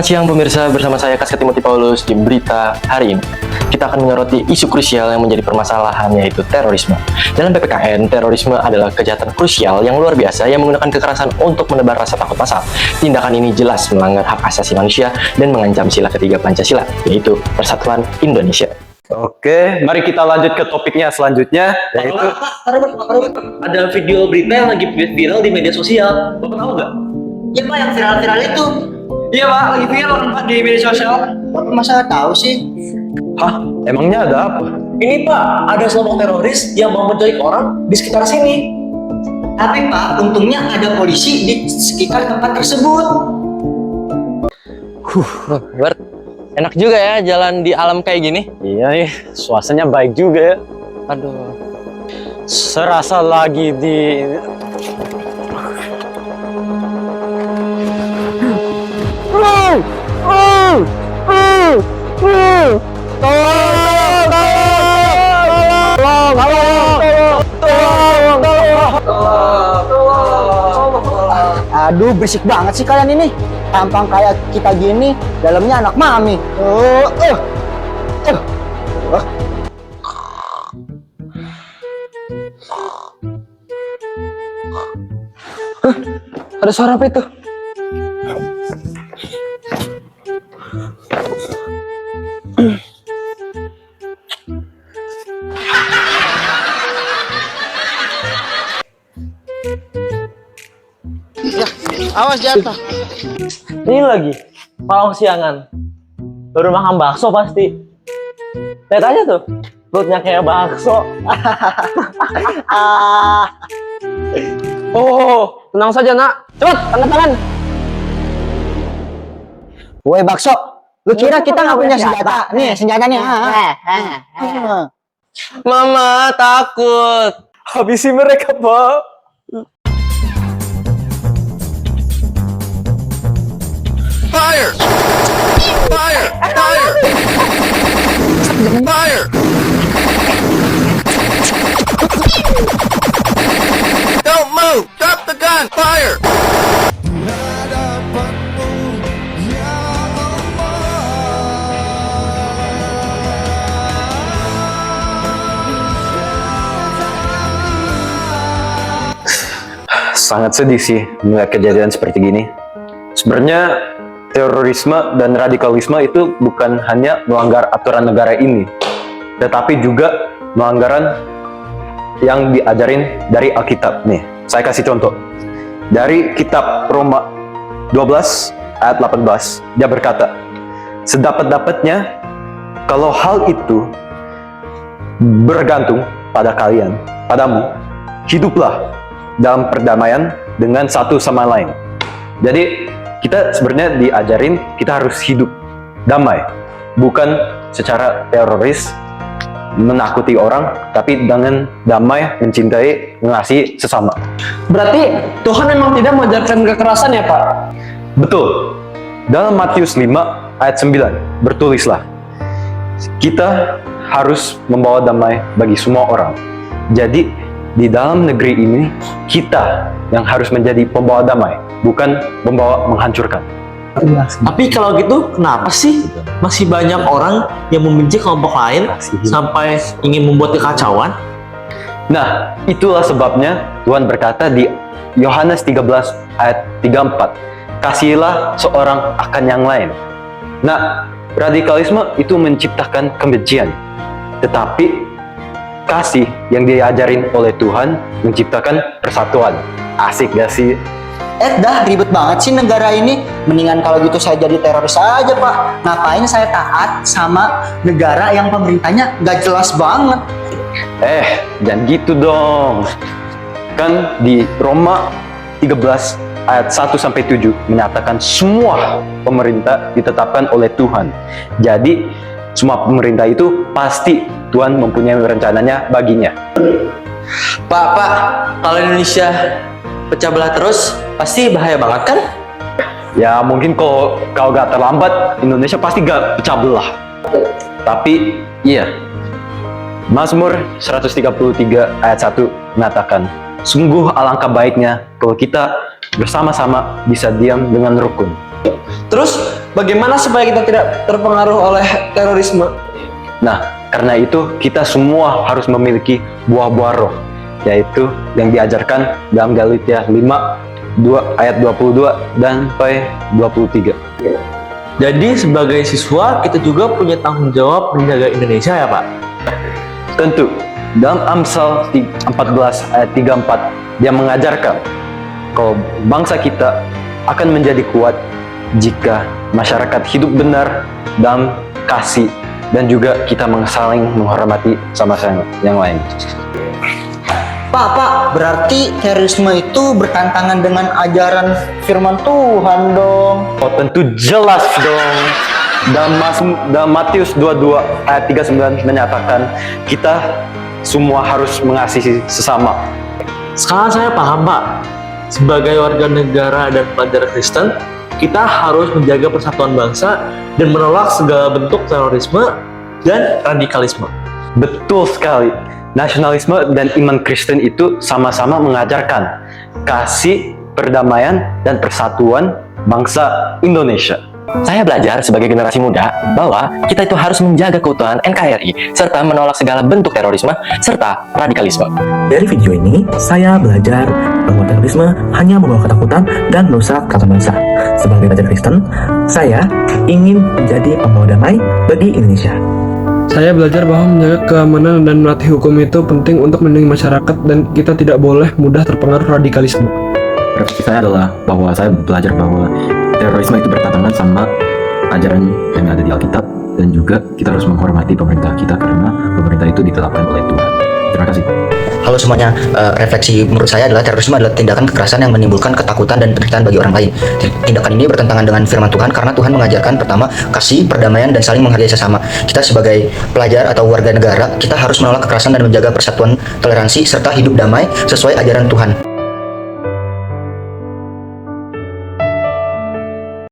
Selamat siang pemirsa, bersama saya Kas Timothy Paulus di Berita Hari ini. Kita akan menyoroti isu krusial yang menjadi permasalahan, yaitu terorisme. Dalam PPKN, terorisme adalah kejahatan krusial yang luar biasa yang menggunakan kekerasan untuk menebar rasa takut massal. Tindakan ini jelas melanggar hak asasi manusia dan mengancam sila ketiga Pancasila, yaitu Persatuan Indonesia. Oke, mari kita lanjut ke topiknya selanjutnya, yaitu Ada video berita yang lagi viral di media sosial. Bapak tahu nggak? Ya Pak, yang viral-viral itu. Iya Pak, lagi viral Pak di media sosial. Bapak masa tahu sih? hah, emangnya ada apa? Ini Pak, ada sekelompok teroris yang mau menculik orang di sekitar sini. Tapi Pak, untungnya ada polisi di sekitar tempat tersebut. Bert, enak juga ya jalan di alam kayak gini. Iya nih, suasananya baik juga ya. Aduh, Serasa lagi di... Aduh, berisik banget sih kalian ini. Tampang kayak kita gini, dalamnya anak mami. ada suara apa itu? Awas jatuh. Ini lagi pawang siangan. Baru makan bakso pasti. Lihat aja tuh, perutnya kayak bakso. Oh, tenang saja nak. Cepat, angkat tangan. Woi bakso, lu kira kita nggak punya senjata? Nih senjatanya. Mama takut. Habisi mereka, Pak. Fire! Fire! Fire! Fire! Don't move! Drop the gun! Fire! Sangat sedih sih melihat kejadian seperti gini. Sebenarnya terorisme dan radikalisme itu bukan hanya melanggar aturan negara ini, tetapi juga melanggaran yang diajarin dari Alkitab. Nih, saya kasih contoh. Dari kitab Roma 12 ayat 18, dia berkata, sedapat-dapatnya kalau hal itu bergantung pada kalian, padamu, hiduplah dalam perdamaian dengan satu sama lain. Jadi kita sebenarnya diajarin kita harus hidup damai, bukan secara teroris menakuti orang, tapi dengan damai, mencintai, mengasihi sesama. Berarti Tuhan memang tidak mengajarkan kekerasan ya Pak? Betul. Dalam Matius 5 ayat 9 bertulislah, kita harus membawa damai bagi semua orang. Jadi di dalam negeri ini kita yang harus menjadi pembawa damai, bukan membawa menghancurkan. Tapi kalau gitu, kenapa sih masih banyak orang yang membenci kelompok lain sampai ingin membuat kekacauan? Nah, itulah sebabnya Tuhan berkata di Yohanes 13 ayat 34, kasihilah seorang akan yang lain. Nah, radikalisme itu menciptakan kebencian, tetapi kasih yang diajarin oleh Tuhan menciptakan persatuan. Asik gak sih? Dah ribet banget sih negara ini. Mendingan kalau gitu saya jadi teroris aja Pak. Ngapain saya taat sama negara yang pemerintahnya nggak jelas banget? Jangan gitu dong. Kan di Roma 13 ayat 1-7 menyatakan semua pemerintah ditetapkan oleh Tuhan. Jadi semua pemerintah itu pasti Tuhan mempunyai rencananya baginya. Pak, kalau Indonesia pecah belah terus, pasti bahaya banget kan? Ya mungkin kalau gak terlambat, Indonesia pasti gak pecah belah. Tapi iya, Mazmur 133 ayat 1 mengatakan, sungguh alangkah baiknya kalau kita bersama-sama bisa diam dengan rukun. Terus bagaimana supaya kita tidak terpengaruh oleh terorisme? Nah, karena itu kita semua harus memiliki buah-buah roh, yaitu yang diajarkan dalam Galatia 5 ayat 22 dan sampai 23. Jadi sebagai siswa kita juga punya tanggung jawab menjaga Indonesia ya Pak? Tentu, dalam Amsal 14 ayat 34 dia mengajarkan kalau bangsa kita akan menjadi kuat jika masyarakat hidup benar dalam kasih dan juga kita saling menghormati sama yang lain. Pak, berarti terorisme itu bertentangan dengan ajaran firman Tuhan dong. Oh, tentu jelas dong. Dalam Matius 22 ayat 39 menyatakan kita semua harus mengasihi sesama. Sekarang saya paham Pak, sebagai warga negara dan pelajar Kristen, kita harus menjaga persatuan bangsa dan menolak segala bentuk terorisme dan radikalisme. Betul sekali. Nasionalisme dan iman Kristen itu sama-sama mengajarkan kasih, perdamaian, dan persatuan bangsa Indonesia. Saya belajar sebagai generasi muda bahwa kita itu harus menjaga keutuhan NKRI serta menolak segala bentuk terorisme serta radikalisme. Dari video ini, saya belajar bahwa terorisme hanya membawa ketakutan dan merusak kata bangsa. Sebagai pelajar Kristen, saya ingin menjadi pembawa damai bagi Indonesia. Saya belajar bahwa menjaga keamanan dan melatih hukum itu penting untuk melindungi masyarakat dan kita tidak boleh mudah terpengaruh radikalisme. Refleksi saya adalah bahwa saya belajar bahwa terorisme itu bertentangan sama ajaran yang ada di Alkitab dan juga kita harus menghormati pemerintah kita karena pemerintah itu ditetapkan oleh Tuhan. Terima kasih. Halo semuanya, refleksi menurut saya adalah terorisme adalah tindakan kekerasan yang menimbulkan ketakutan dan penderitaan bagi orang lain. Tindakan ini bertentangan dengan firman Tuhan karena Tuhan mengajarkan pertama kasih, perdamaian, dan saling menghargai sesama. Kita sebagai pelajar atau warga negara, kita harus menolak kekerasan dan menjaga persatuan, toleransi, serta hidup damai sesuai ajaran Tuhan.